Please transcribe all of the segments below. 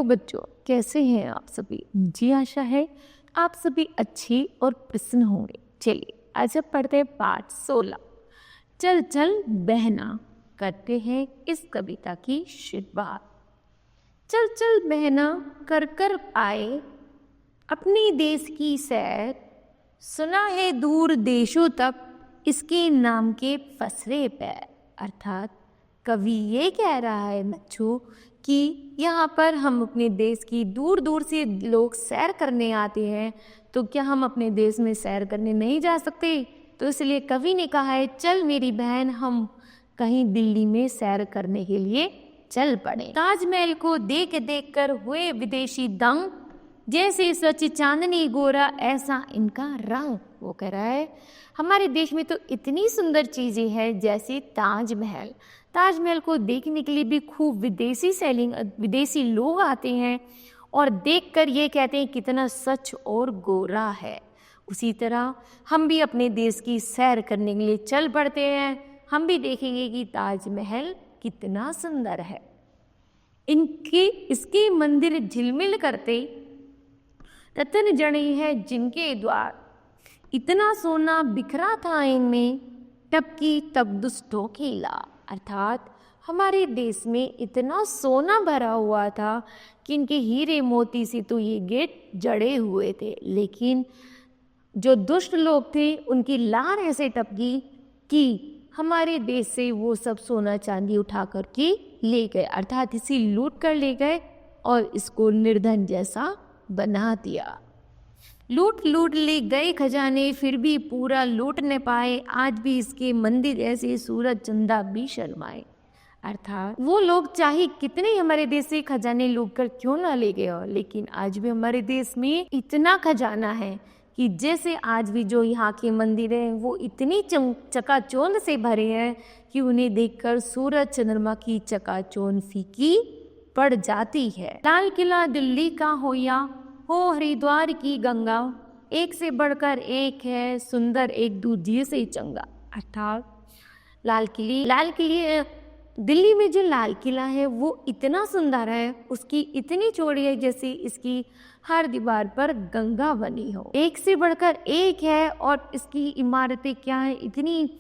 Hello बच्चों, कैसे हैं आप सभी। मुझे आशा है आप सभी अच्छे और प्रसन्न होंगे। चलिए आज अब पढ़ते हैं पाठ 16। चल चल बहना, करते हैं इस कविता की शुरुआत। चल चल बहना कर कर आए अपने देश की सैर, सुना है दूर देशों तक इसके नाम के पसरे पैर। अर्थात कवि ये कह रहा है बच्चों कि यहाँ पर हम अपने देश की दूर दूर से लोग सैर करने आते हैं, तो क्या हम अपने देश में सैर करने नहीं जा सकते। तो इसलिए कवि ने कहा है चल मेरी बहन हम कहीं दिल्ली में सैर करने के लिए चल पड़े। ताजमहल को देख देख कर हुए विदेशी दंग, जैसे सच चांदनी गोरा ऐसा इनका रंग। वो कह रहा है हमारे देश में तो इतनी सुंदर चीज़ें हैं, जैसे ताजमहल। ताजमहल को देखने के लिए भी खूब विदेशी लोग आते हैं और देखकर ये कहते हैं कितना सच और गोरा है। उसी तरह हम भी अपने देश की सैर करने के लिए चल पड़ते हैं। हम भी देखेंगे कि ताजमहल कितना सुंदर है। इसके मंदिर झिलमिल करते रतन जड़े हैं जिनके द्वार, इतना सोना बिखरा था इनमें टपकी तब दुष्टों खेला। अर्थात हमारे देश में इतना सोना भरा हुआ था कि इनके हीरे मोती से तो ये गेट जड़े हुए थे, लेकिन जो दुष्ट लोग थे उनकी लार ऐसे टपकी कि हमारे देश से वो सब सोना चांदी उठा कर के ले गए। अर्थात इसे लूट कर ले गए और इसको निर्धन जैसा बना दिया। लूट लूट ले गए खजाने, फिर भी पूरा लूट न पाए। आज भी इसके मंदिर ऐसे सूरज चंदा भी शर्माए। अर्थात वो लोग चाहे कितने हमारे देश से खजाने लूट कर क्यों ना ले गए हो, लेकिन आज भी हमारे देश में इतना खजाना है कि जैसे आज भी जो यहाँ के मंदिर हैं वो इतनी चकाचौंध से भरे हैं कि उन्हें देखकर सूरज चंद्रमा की चकाचौंध फीकी पड़ जाती है। लाल किला दिल्ली का हो या हो हरिद्वार की गंगा, एक से बढ़कर एक है सुंदर एक दूसरे से चंगा। अर्थात लाल किले दिल्ली में जो लाल किला है वो इतना सुंदर है, उसकी इतनी चौड़ी है जैसे इसकी हर दीवार पर गंगा बनी हो। एक से बढ़कर एक है और इसकी इमारतें क्या है, इतनी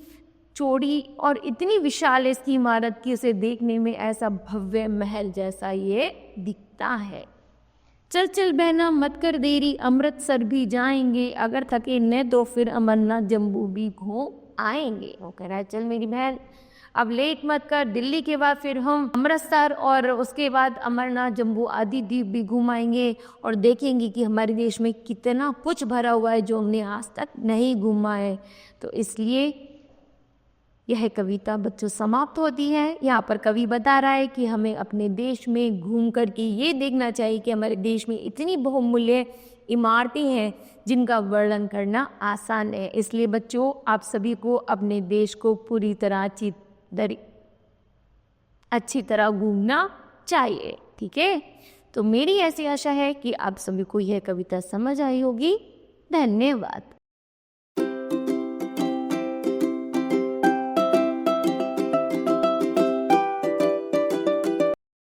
चौड़ी और इतनी विशाल है इसकी इमारत की उसे देखने में ऐसा भव्य महल जैसा ये दिखता है। चल चल बहना मत कर देरी, अमृतसर भी जाएंगे, अगर थके न तो फिर अमरनाथ जम्मू भी घूम आएंगे। वो कह रहा है चल मेरी बहन अब लेट मत कर, दिल्ली के बाद फिर हम अमृतसर और उसके बाद अमरनाथ जम्मू आदि द्वीप भी घुमाएंगे और देखेंगे कि हमारे देश में कितना कुछ भरा हुआ है जो हमने आज तक नहीं घूमा है। तो इसलिए यह कविता बच्चों समाप्त होती है। यहाँ पर कवि बता रहा है कि हमें अपने देश में घूम कर के ये देखना चाहिए कि हमारे देश में इतनी बहुमूल्य इमारतें हैं जिनका वर्णन करना आसान है। इसलिए बच्चों आप सभी को अपने देश को पूरी तरह अच्छी तरह घूमना चाहिए। ठीक है, तो मेरी ऐसी आशा है कि आप सभी को यह कविता समझ आई होगी। धन्यवाद।